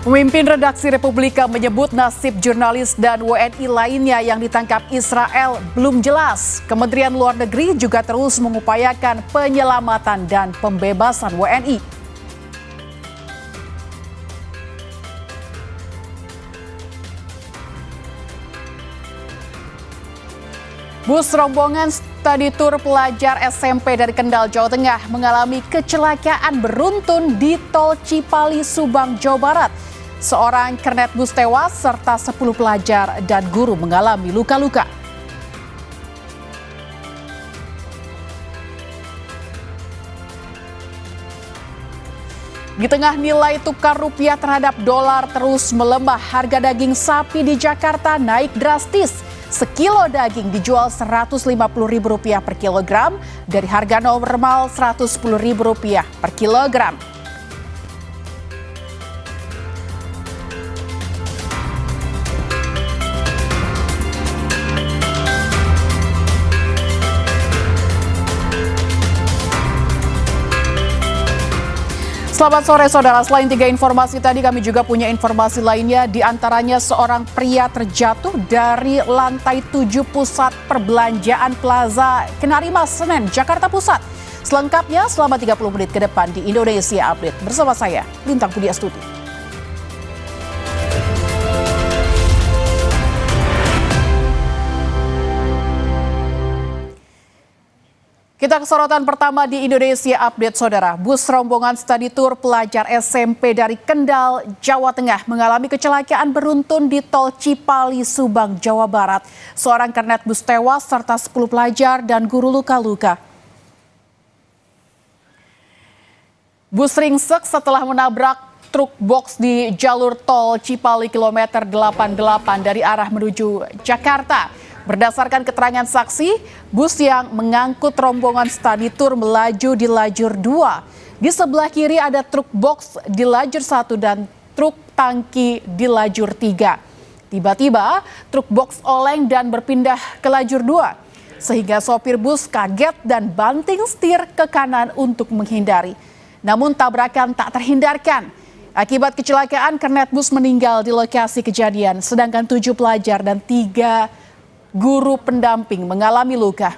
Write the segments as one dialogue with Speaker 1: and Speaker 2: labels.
Speaker 1: Pemimpin redaksi Republika menyebut nasib jurnalis dan WNI lainnya yang ditangkap Israel belum jelas. Kementerian Luar Negeri juga terus mengupayakan penyelamatan dan pembebasan WNI. Bus rombongan studi tur pelajar SMP dari Kendal, Jawa Tengah mengalami kecelakaan beruntun di Tol Cipali, Subang, Jawa Barat. Seorang kernet bus tewas serta 10 pelajar dan guru mengalami luka-luka. Di tengah nilai tukar rupiah terhadap dolar terus melemah, harga daging sapi di Jakarta naik drastis. Sekilo daging dijual Rp150.000 per kilogram dari harga normal Rp110.000 per kilogram. Selamat sore saudara, selain 3 informasi tadi kami juga punya informasi lainnya, di antaranya seorang pria terjatuh dari lantai 7 pusat perbelanjaan Plaza Kenari Mas Senen, Jakarta Pusat. Selengkapnya selama 30 menit ke depan di Indonesia Update bersama saya, Lintang Pudiastuti. Kita ke sorotan pertama di Indonesia Update, saudara. Bus rombongan studi tur pelajar SMP dari Kendal, Jawa Tengah mengalami kecelakaan beruntun di Tol Cipali, Subang, Jawa Barat. Seorang kernet bus tewas serta 10 pelajar dan guru luka-luka. Bus ringsek setelah menabrak truk box di jalur tol Cipali kilometer 88 dari arah menuju Jakarta. Berdasarkan keterangan saksi, bus yang mengangkut rombongan studi tur melaju di lajur 2. Di sebelah kiri ada truk box di lajur 1 dan truk tangki di lajur 3. Tiba-tiba truk box oleng dan berpindah ke lajur 2. Sehingga sopir bus kaget dan banting setir ke kanan untuk menghindari. Namun tabrakan tak terhindarkan. Akibat kecelakaan, kernet bus meninggal di lokasi kejadian, sedangkan 7 pelajar dan 3 guru pendamping mengalami luka.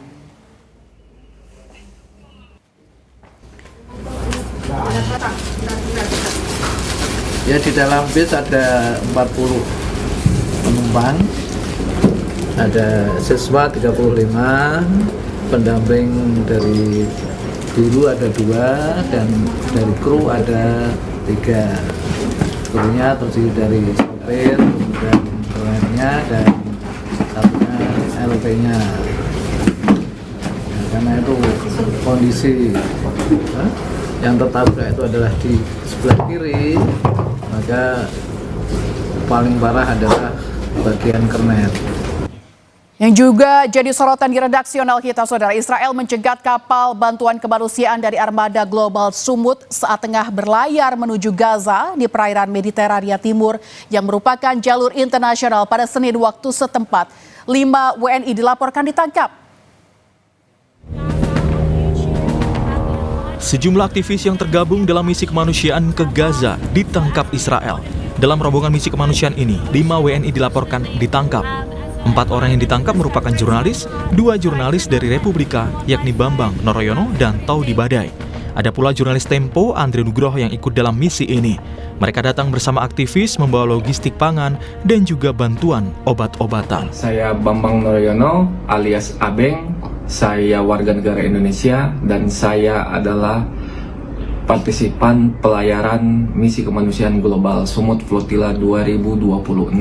Speaker 2: Ya, di dalam bis ada 40 penumpang, ada siswa 35, pendamping dari guru ada 2, dan dari kru ada 3. Krunya terdiri dari sopir, kemudian kerennya, dan satunya LP-nya. Ya, karena itu kondisi yang tertabrak itu adalah di sebelah kiri, maka paling parah adalah bagian kernet.
Speaker 1: Yang juga jadi sorotan di redaksional kita, saudara, Israel mencegat kapal bantuan kemanusiaan dari armada global Sumut saat tengah berlayar menuju Gaza di perairan Mediterania Timur yang merupakan jalur internasional pada Senin waktu setempat. 5 WNI dilaporkan ditangkap.
Speaker 3: Sejumlah aktivis yang tergabung dalam misi kemanusiaan ke Gaza ditangkap Israel. Dalam rombongan misi kemanusiaan ini, 5 WNI dilaporkan ditangkap. 4 orang yang ditangkap merupakan jurnalis, 2 jurnalis dari Republika, yakni Bambang Noroyono dan Taudi Badai. Ada pula jurnalis Tempo, Andre Nugroho yang ikut dalam misi ini. Mereka datang bersama aktivis membawa logistik pangan dan juga bantuan obat-obatan.
Speaker 4: Saya Bambang Noroyono alias Abeng, saya warga negara Indonesia dan saya adalah partisipan pelayaran misi kemanusiaan global Sumut Flotilla 2026.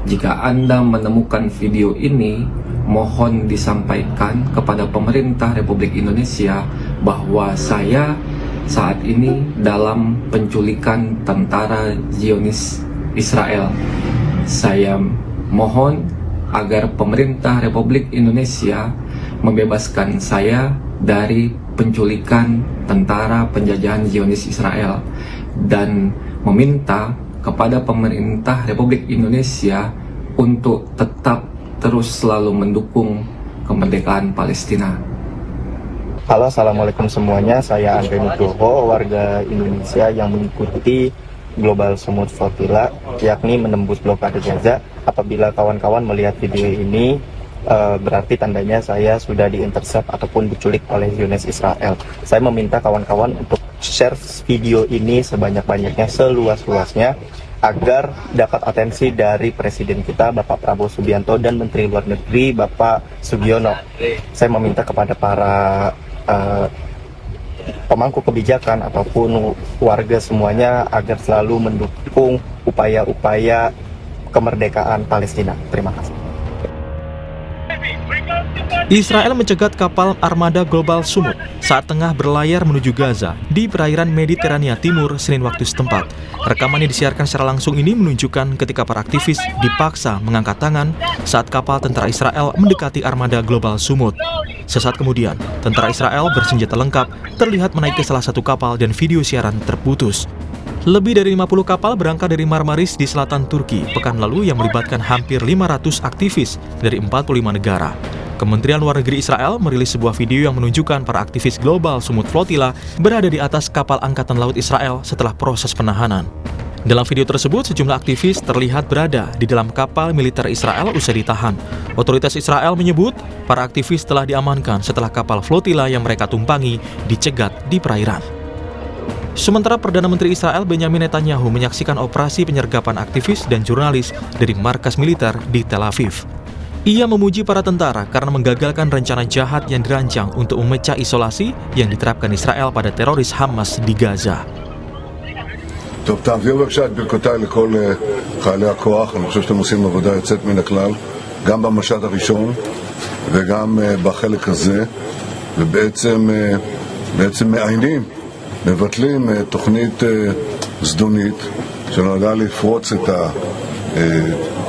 Speaker 4: Jika Anda menemukan video ini, mohon disampaikan kepada pemerintah Republik Indonesia bahwa saya saat ini dalam penculikan tentara Zionis Israel. Saya mohon agar pemerintah Republik Indonesia membebaskan saya dari penculikan tentara penjajahan Zionis Israel dan meminta kepada pemerintah Republik Indonesia untuk tetap terus selalu mendukung kemerdekaan Palestina.
Speaker 5: Halo, assalamualaikum semuanya. Saya Andre Nugroho, warga Indonesia yang mengikuti Global Smooth Flotilla, yakni menembus blokade Gaza. Apabila kawan-kawan melihat video ini, berarti tandanya saya sudah diintercept ataupun diculik oleh Zionis Israel. Saya meminta kawan-kawan untuk share video ini sebanyak-banyaknya, seluas-luasnya, agar dapat atensi dari Presiden kita, Bapak Prabowo Subianto, dan Menteri Luar Negeri, Bapak Sugiono. Saya meminta kepada para pemangku kebijakan ataupun warga semuanya agar selalu mendukung upaya-upaya kemerdekaan Palestina. Terima kasih.
Speaker 3: Israel mencegat kapal armada Global Smooth saat tengah berlayar menuju Gaza di perairan Mediterania Timur Senin waktu setempat. Rekaman yang disiarkan secara langsung ini menunjukkan ketika para aktivis dipaksa mengangkat tangan saat kapal tentara Israel mendekati armada Global Smooth. Sesaat kemudian, tentara Israel bersenjata lengkap terlihat menaiki salah satu kapal dan video siaran terputus. Lebih dari 50 kapal berangkat dari Marmaris di selatan Turki pekan lalu yang melibatkan hampir 500 aktivis dari 45 negara. Kementerian Luar Negeri Israel merilis sebuah video yang menunjukkan para aktivis Global Smooth Flotilla berada di atas kapal Angkatan Laut Israel setelah proses penahanan. Dalam video tersebut, sejumlah aktivis terlihat berada di dalam kapal militer Israel usai ditahan. Otoritas Israel menyebut para aktivis telah diamankan setelah kapal flotilla yang mereka tumpangi dicegat di perairan. Sementara Perdana Menteri Israel Benjamin Netanyahu menyaksikan operasi penyergapan aktivis dan jurnalis dari markas militer di Tel Aviv. Ia memuji para tentara karena menggagalkan rencana jahat yang dirancang untuk memecah isolasi yang diterapkan Israel pada teroris Hamas di Gaza.
Speaker 6: טוב, תעביר בבקשה את ברכותיי לכל חיילי הכוח. אני חושב שאתם עושים עבודה יוצאת מן הכלל, גם במשט הראשון וגם בחלק הזה, ובעצם מעיינים, מבטלים תוכנית זדונית שנועדה לפרוץ את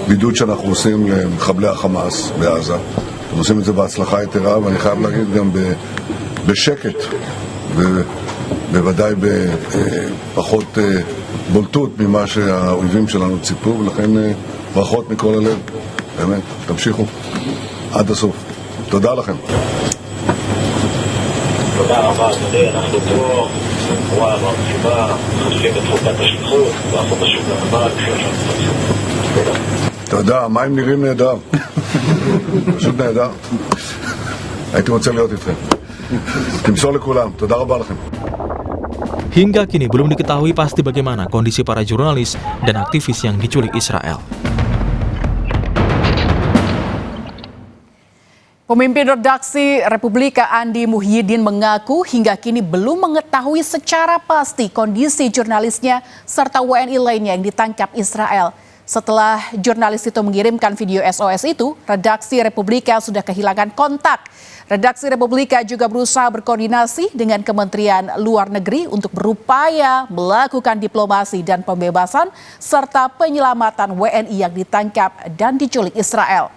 Speaker 6: הבידוד שאנחנו עושים למחבלי החמאס בעזה. אנחנו עושים את זה בהצלחה יתרה, ואני חייב להגיד גם בשקט ובוודאי בפחות בולטות ממה שהאויבים שלנו ציפו, ולכן ברכות מכל הלב. באמת, תמשיכו עד הסוף. תודה לכם.
Speaker 7: תודה רבה, אדוני, אנחנו פה, בצורה מרחיבה, מחזקים את חוקת השליחות, ואנחנו בשוק הבא, תודה.
Speaker 6: תודה, המים נראים נהדר. פשוט נהדר. הייתי רוצה להיות איתכם. תמסור לכולם, תודה רבה לכם.
Speaker 3: Hingga kini belum diketahui pasti bagaimana kondisi para jurnalis dan aktivis yang diculik Israel.
Speaker 1: Pemimpin redaksi Republika Andi Muhyiddin mengaku hingga kini belum mengetahui secara pasti kondisi jurnalisnya serta WNI lainnya yang ditangkap Israel. Setelah jurnalis itu mengirimkan video SOS itu, redaksi Republika sudah kehilangan kontak. Redaksi Republika juga berusaha berkoordinasi dengan Kementerian Luar Negeri untuk berupaya melakukan diplomasi dan pembebasan serta penyelamatan WNI yang ditangkap dan diculik Israel.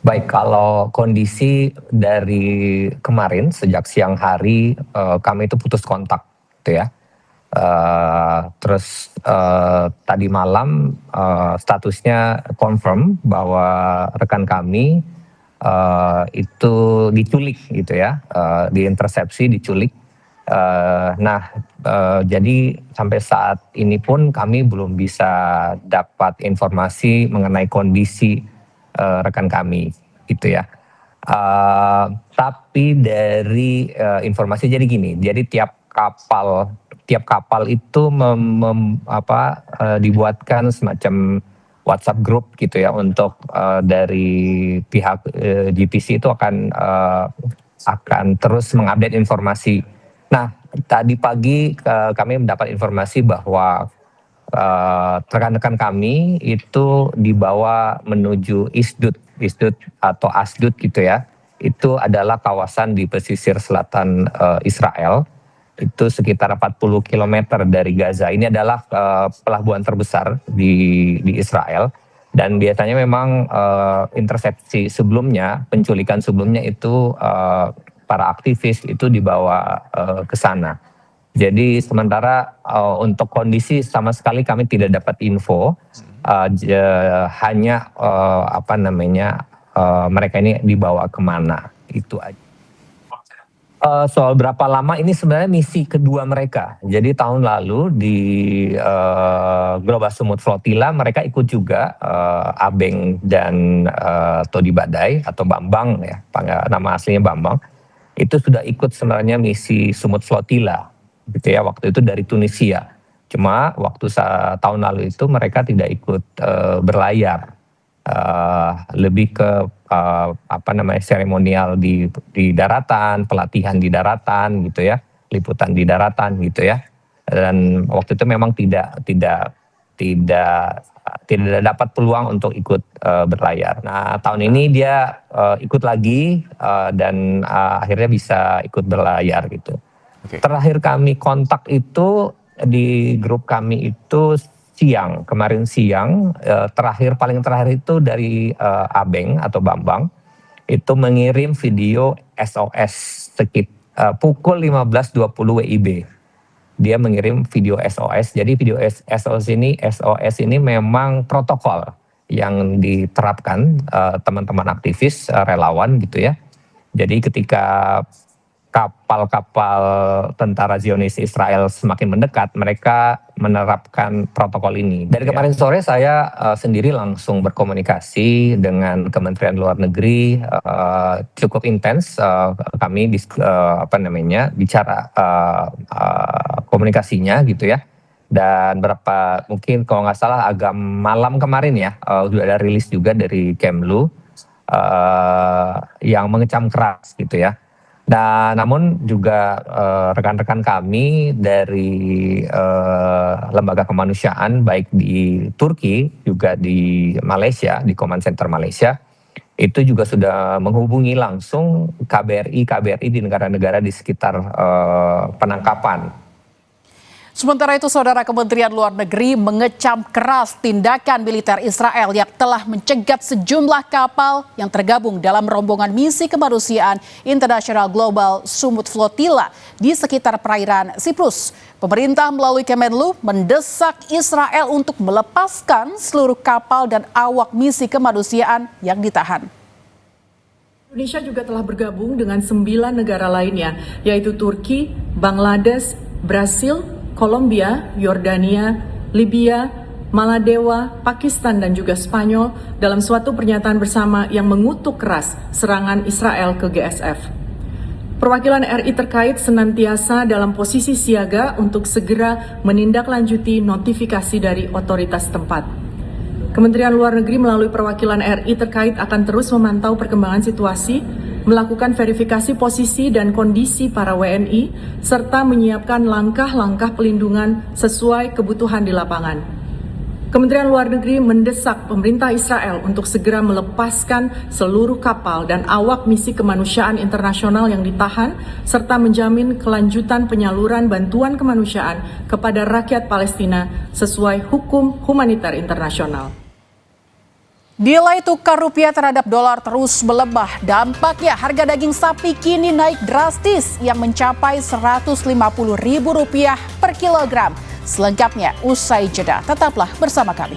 Speaker 8: Baik, kalau kondisi dari kemarin sejak siang hari kami itu putus kontak, gitu ya. Terus tadi malam statusnya confirm bahwa rekan kami itu diculik, gitu ya, diintersepsi, diculik. Jadi sampai saat ini pun kami belum bisa dapat informasi mengenai kondisi rekan kami, gitu ya. Tapi dari informasi jadi gini, jadi tiap kapal itu dibuatkan semacam WhatsApp group, gitu ya, untuk dari pihak GPC itu akan terus mengupdate informasi. Nah, tadi pagi kami mendapat informasi bahwa rekan-rekan kami itu dibawa menuju Isdut atau Asdut, gitu ya. Itu adalah kawasan di pesisir selatan Israel. Itu sekitar 40 km dari Gaza. Ini adalah pelabuhan terbesar di Israel. Dan biasanya memang intersepsi sebelumnya, penculikan sebelumnya itu para aktivis itu dibawa ke sana. Jadi sementara untuk kondisi sama sekali kami tidak dapat info, hanya mereka ini dibawa kemana, itu aja. Soal berapa lama ini sebenarnya misi kedua mereka. Jadi tahun lalu di Global Sumut Flotilla mereka ikut juga Abeng dan Todi Badai atau Bambang ya, nama aslinya Bambang. Itu sudah ikut sebenarnya misi Sumut Flotilla gitu ya, waktu itu dari Tunisia. Cuma waktu tahun lalu itu mereka tidak ikut berlayar. Lebih ke seremonial di daratan, pelatihan di daratan gitu ya, liputan di daratan gitu ya. Dan waktu itu memang tidak dapat peluang untuk ikut berlayar. Nah, tahun ini dia ikut lagi dan akhirnya bisa ikut berlayar gitu.
Speaker 3: Oke.
Speaker 8: Terakhir kami kontak itu di grup kami itu kemarin siang, paling terakhir itu dari Abeng atau Bambang, itu mengirim video SOS pukul 15.20 WIB. Dia mengirim video SOS, jadi video SOS ini memang protokol yang diterapkan teman-teman aktivis, relawan gitu ya. Jadi ketika kapal-kapal tentara Zionis Israel semakin mendekat, mereka menerapkan protokol ini. Dari kemarin sore saya sendiri langsung berkomunikasi dengan Kementerian Luar Negeri, cukup intens kami bicara komunikasinya gitu ya. Dan mungkin kalau nggak salah agak malam kemarin ya, sudah ada rilis juga dari Kemlu yang mengecam keras gitu ya. Nah, namun juga rekan-rekan kami dari lembaga kemanusiaan baik di Turki juga di Malaysia, di Command Center Malaysia, itu juga sudah menghubungi langsung KBRI di negara-negara di sekitar penangkapan.
Speaker 1: Sementara itu, Saudara, Kementerian Luar Negeri mengecam keras tindakan militer Israel yang telah mencegat sejumlah kapal yang tergabung dalam rombongan misi kemanusiaan International Global Sumut Flotilla di sekitar perairan Siprus. Pemerintah melalui Kemenlu mendesak Israel untuk melepaskan seluruh kapal dan awak misi kemanusiaan yang ditahan.
Speaker 9: Indonesia juga telah bergabung dengan 9 negara lainnya, yaitu Turki, Bangladesh, Brasil, Kolombia, Yordania, Libya, Maladewa, Pakistan dan juga Spanyol dalam suatu pernyataan bersama yang mengutuk keras serangan Israel ke GSF. Perwakilan RI terkait senantiasa dalam posisi siaga untuk segera menindaklanjuti notifikasi dari otoritas tempat. Kementerian Luar Negeri melalui perwakilan RI terkait akan terus memantau perkembangan situasi, melakukan verifikasi posisi dan kondisi para WNI, serta menyiapkan langkah-langkah pelindungan sesuai kebutuhan di lapangan. Kementerian Luar Negeri mendesak pemerintah Israel untuk segera melepaskan seluruh kapal dan awak misi kemanusiaan internasional yang ditahan, serta menjamin kelanjutan penyaluran bantuan kemanusiaan kepada rakyat Palestina sesuai hukum humaniter internasional.
Speaker 1: Nilai tukar rupiah terhadap dolar terus melemah. Dampaknya harga daging sapi kini naik drastis yang mencapai Rp150.000 per kilogram. Selengkapnya usai jeda. Tetaplah bersama kami.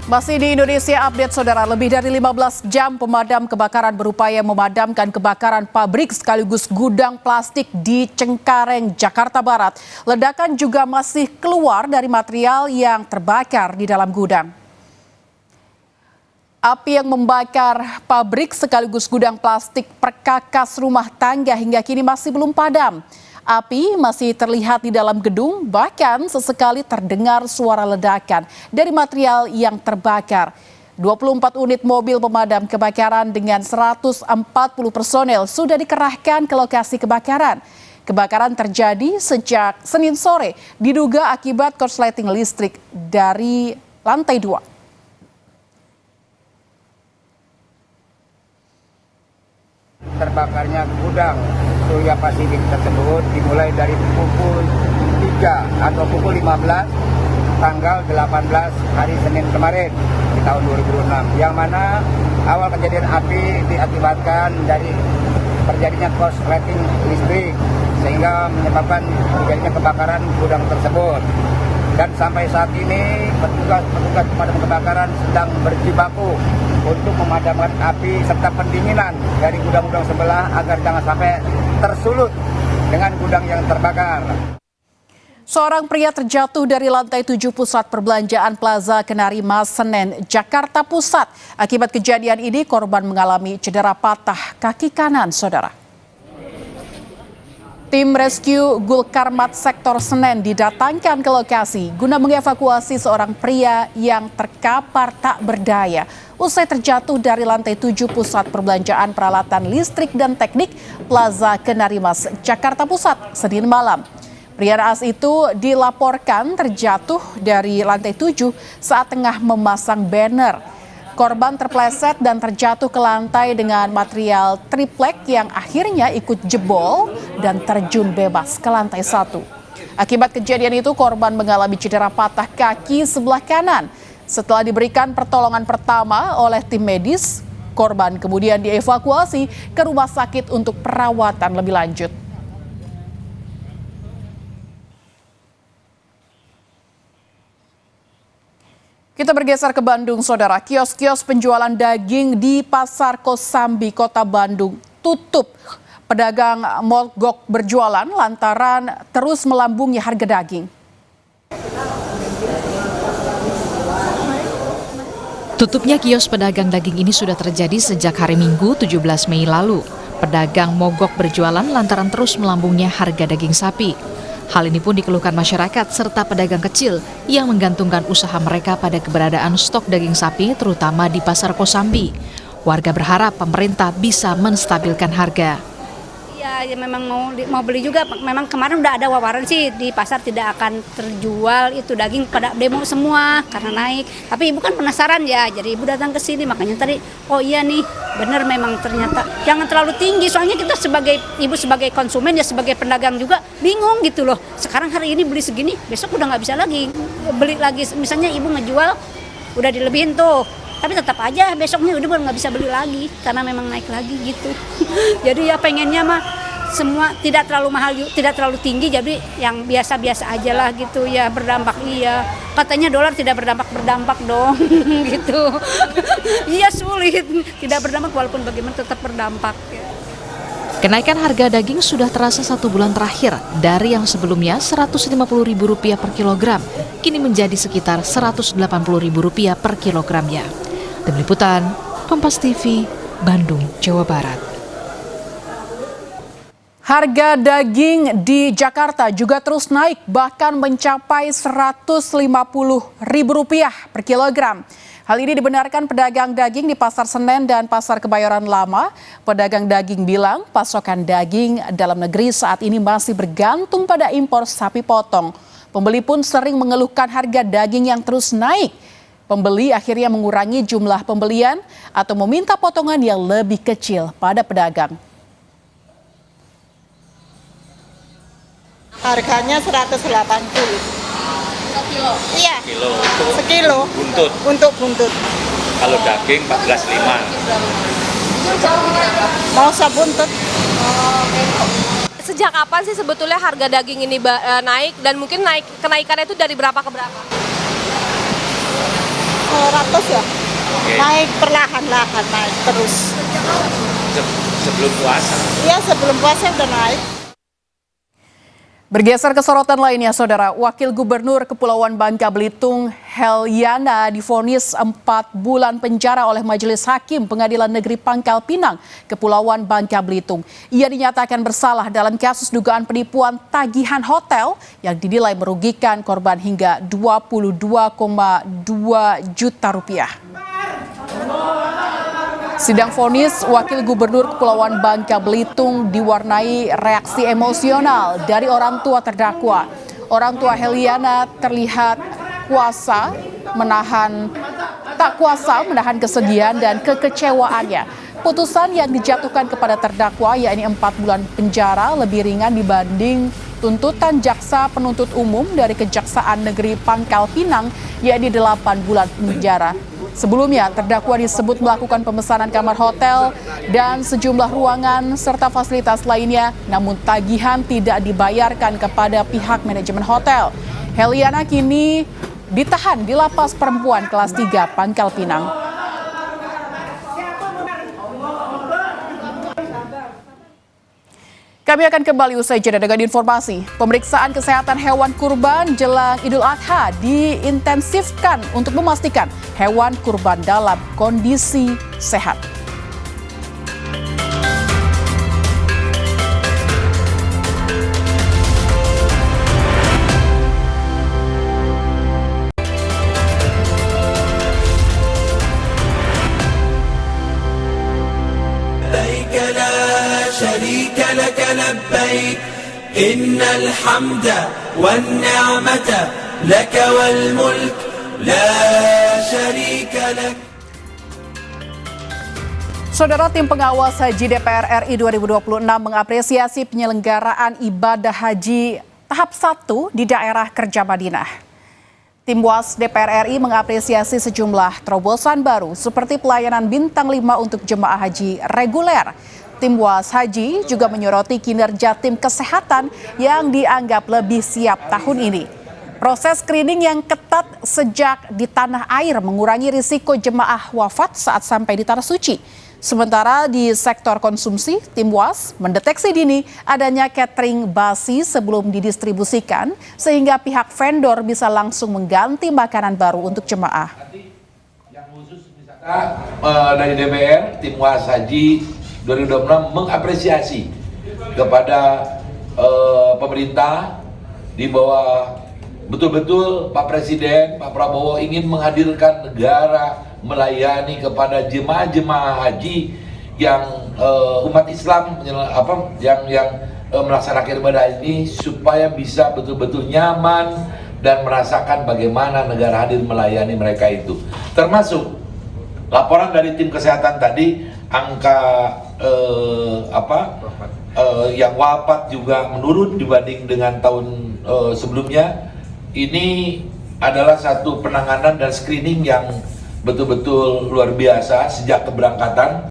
Speaker 1: Masih di Indonesia Update, Saudara. Lebih dari 15 jam pemadam kebakaran berupaya memadamkan kebakaran pabrik sekaligus gudang plastik di Cengkareng, Jakarta Barat. Ledakan juga masih keluar dari material yang terbakar di dalam gudang. Api yang membakar pabrik sekaligus gudang plastik perkakas rumah tangga hingga kini masih belum padam. Api masih terlihat di dalam gedung, bahkan sesekali terdengar suara ledakan dari material yang terbakar. 24 unit mobil pemadam kebakaran dengan 140 personel sudah dikerahkan ke lokasi kebakaran. Kebakaran terjadi sejak Senin sore, diduga akibat korsleting listrik dari lantai 2.
Speaker 10: Terbakarnya gudang Surya Pasifik tersebut dimulai dari pukul 3 atau pukul 15 tanggal 18 hari Senin kemarin. Kita tahun 2006, yang mana awal kejadian api diakibatkan dari terjadinya korsleting listrik sehingga menyebabkan terjadinya kebakaran gudang tersebut. Dan sampai saat ini petugas pemadam kebakaran sedang berjibaku untuk memadamkan api serta pendinginan dari gudang-gudang sebelah agar jangan sampai tersulut dengan gudang yang terbakar.
Speaker 1: Seorang pria terjatuh dari lantai 7 pusat perbelanjaan Plaza Kenari Mas Senen, Jakarta Pusat. Akibat kejadian ini korban mengalami cedera patah kaki kanan, saudara. Tim rescue Gulkarmat Sektor Senen didatangkan ke lokasi guna mengevakuasi seorang pria yang terkapar tak berdaya usai terjatuh dari lantai 7 pusat perbelanjaan peralatan listrik dan teknik Plaza Kenari Mas, Jakarta Pusat, Senin malam. Pria naas itu dilaporkan terjatuh dari lantai 7 saat tengah memasang banner. Korban terpleset dan terjatuh ke lantai dengan material triplek yang akhirnya ikut jebol dan terjun bebas ke lantai 1. Akibat kejadian itu korban mengalami cedera patah kaki sebelah kanan. Setelah diberikan pertolongan pertama oleh tim medis, korban kemudian dievakuasi ke rumah sakit untuk perawatan lebih lanjut. Kita bergeser ke Bandung, saudara. Kios-kios penjualan daging di Pasar Kosambi, Kota Bandung tutup. Pedagang mogok berjualan lantaran terus melambungnya harga daging.
Speaker 11: Tutupnya kios pedagang daging ini sudah terjadi sejak hari Minggu 17 Mei lalu. Pedagang mogok berjualan lantaran terus melambungnya harga daging sapi. Hal ini pun dikeluhkan masyarakat serta pedagang kecil yang menggantungkan usaha mereka pada keberadaan stok daging sapi terutama di Pasar Kosambi. Warga berharap pemerintah bisa menstabilkan harga.
Speaker 12: Ya memang mau beli juga. Memang kemarin udah ada wawaran sih di pasar tidak akan terjual itu daging, pada demo semua karena naik. Tapi ibu kan penasaran ya, jadi ibu datang ke sini makanya tadi oh iya nih benar memang ternyata jangan terlalu tinggi, soalnya kita sebagai ibu sebagai konsumen ya sebagai pedagang juga bingung gitu loh. Sekarang hari ini beli segini, besok udah nggak bisa lagi beli lagi. Misalnya ibu ngejual udah dilebihin tuh, tapi tetap aja besoknya udah nggak bisa beli lagi karena memang naik lagi gitu. Jadi ya pengennya mah semua tidak terlalu mahal, tidak terlalu tinggi, jadi yang biasa-biasa aja lah gitu ya, berdampak. Iya katanya dolar tidak berdampak dong gitu. Iya sulit tidak berdampak, walaupun bagaimana tetap berdampak ya.
Speaker 11: Kenaikan harga daging sudah terasa 1 bulan terakhir, dari yang sebelumnya Rp150.000 per kilogram, kini menjadi sekitar Rp180.000 per kilogramnya. Tim Liputan, Kompas TV, Bandung, Jawa Barat.
Speaker 1: Harga daging di Jakarta juga terus naik, bahkan mencapai Rp150.000 per kilogram. Hal ini dibenarkan pedagang daging di Pasar Senen dan Pasar Kebayoran Lama. Pedagang daging bilang pasokan daging dalam negeri saat ini masih bergantung pada impor sapi potong. Pembeli pun sering mengeluhkan harga daging yang terus naik. Pembeli akhirnya mengurangi jumlah pembelian atau meminta potongan yang lebih kecil pada pedagang.
Speaker 13: Harganya 180.
Speaker 14: Sekilo?
Speaker 13: Iya.
Speaker 14: Sekilo.
Speaker 13: Sekilo.
Speaker 14: Buntut?
Speaker 13: Untuk buntut.
Speaker 14: Kalau daging 14,5.
Speaker 13: Mau sebuntut.
Speaker 15: Sejak kapan sih sebetulnya harga daging ini naik, dan mungkin kenaikannya itu dari berapa ke berapa?
Speaker 13: 100 ya.
Speaker 14: Oke.
Speaker 13: Naik perlahan-lahan, naik terus.
Speaker 14: Sebelum puasa?
Speaker 13: Iya, sebelum puasa udah naik.
Speaker 1: Bergeser ke sorotan lainnya, saudara. Wakil Gubernur Kepulauan Bangka Belitung, Heliana, divonis 4 bulan penjara oleh Majelis Hakim Pengadilan Negeri Pangkal Pinang, Kepulauan Bangka Belitung. Ia dinyatakan bersalah dalam kasus dugaan penipuan tagihan hotel yang dinilai merugikan korban hingga Rp22,2 juta. Sidang vonis Wakil Gubernur Kepulauan Bangka Belitung diwarnai reaksi emosional dari orang tua terdakwa. Orang tua Heliana terlihat tak kuasa menahan kesedihan dan kekecewaannya. Putusan yang dijatuhkan kepada terdakwa yakni 4 bulan penjara lebih ringan dibanding tuntutan jaksa penuntut umum dari Kejaksaan Negeri Pangkal Pinang yakni 8 bulan penjara. Sebelumnya, terdakwa disebut melakukan pemesanan kamar hotel dan sejumlah ruangan serta fasilitas lainnya, namun tagihan tidak dibayarkan kepada pihak manajemen hotel. Heliana kini ditahan di Lapas Perempuan kelas 3 Pangkal Pinang. Kami akan kembali usai jeda dengan informasi. Pemeriksaan kesehatan hewan kurban jelang Idul Adha diintensifkan untuk memastikan hewan kurban dalam kondisi sehat.
Speaker 16: شريك لك لبيك إن الحمد والنعمة لك والملك لا شريك لك.
Speaker 1: Saudara, tim pengawas haji DPR RI 2026 mengapresiasi penyelenggaraan ibadah haji tahap 1 di daerah kerja Madinah. Tim WAS DPR RI mengapresiasi sejumlah terobosan baru seperti pelayanan bintang 5 untuk jemaah haji reguler. Tim WAS Haji juga menyoroti kinerja tim kesehatan yang dianggap lebih siap tahun ini. Proses screening yang ketat sejak di tanah air mengurangi risiko jemaah wafat saat sampai di Tanah Suci. Sementara di sektor konsumsi, tim WAS mendeteksi dini adanya catering basi sebelum didistribusikan sehingga pihak vendor bisa langsung mengganti makanan baru untuk jemaah.
Speaker 17: Dari DPR, tim WAS Haji 2026 mengapresiasi kepada pemerintah di bawah betul-betul Pak Presiden, Pak Prabowo ingin menghadirkan negara melayani kepada jemaah-jemaah haji yang umat Islam yang melaksanakan ibadah ini supaya bisa betul-betul nyaman dan merasakan bagaimana negara hadir melayani mereka itu. Termasuk laporan dari tim kesehatan tadi, angka yang wafat juga menurun dibanding dengan tahun sebelumnya. Ini adalah satu penanganan dan screening yang betul-betul luar biasa sejak keberangkatan.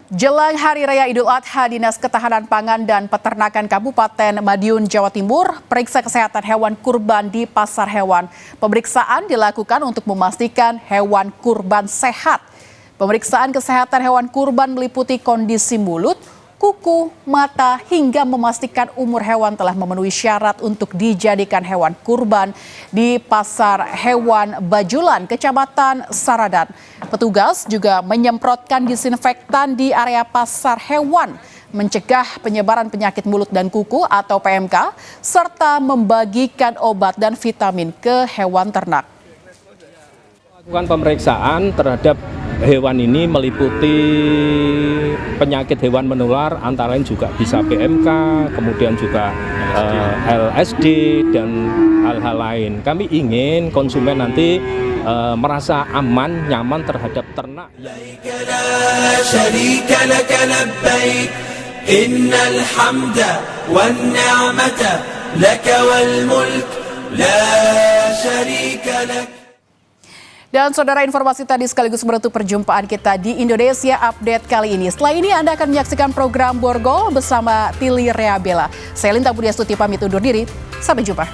Speaker 1: Jelang Hari Raya Idul Adha, Dinas Ketahanan Pangan dan Peternakan Kabupaten Madiun, Jawa Timur, periksa kesehatan hewan kurban di pasar hewan. Pemeriksaan dilakukan untuk memastikan hewan kurban sehat. Pemeriksaan kesehatan hewan kurban meliputi kondisi mulut, kuku, mata, hingga memastikan umur hewan telah memenuhi syarat untuk dijadikan hewan kurban di Pasar Hewan Bajulan, Kecamatan Saradan. Petugas juga menyemprotkan disinfektan di area pasar hewan, mencegah penyebaran penyakit mulut dan kuku atau PMK, serta membagikan obat dan vitamin ke hewan ternak.
Speaker 18: Lakukan pemeriksaan terhadap hewan ini meliputi penyakit hewan menular, antara lain juga bisa PMK, kemudian juga LSD dan hal-hal lain. Kami ingin konsumen nanti merasa aman, nyaman terhadap ternak.
Speaker 1: Dan saudara, informasi tadi sekaligus menutup perjumpaan kita di Indonesia Update kali ini. Setelah ini Anda akan menyaksikan program Borgol bersama Tili Reabella. Saya Linta Budiastuti pamit undur diri. Sampai jumpa.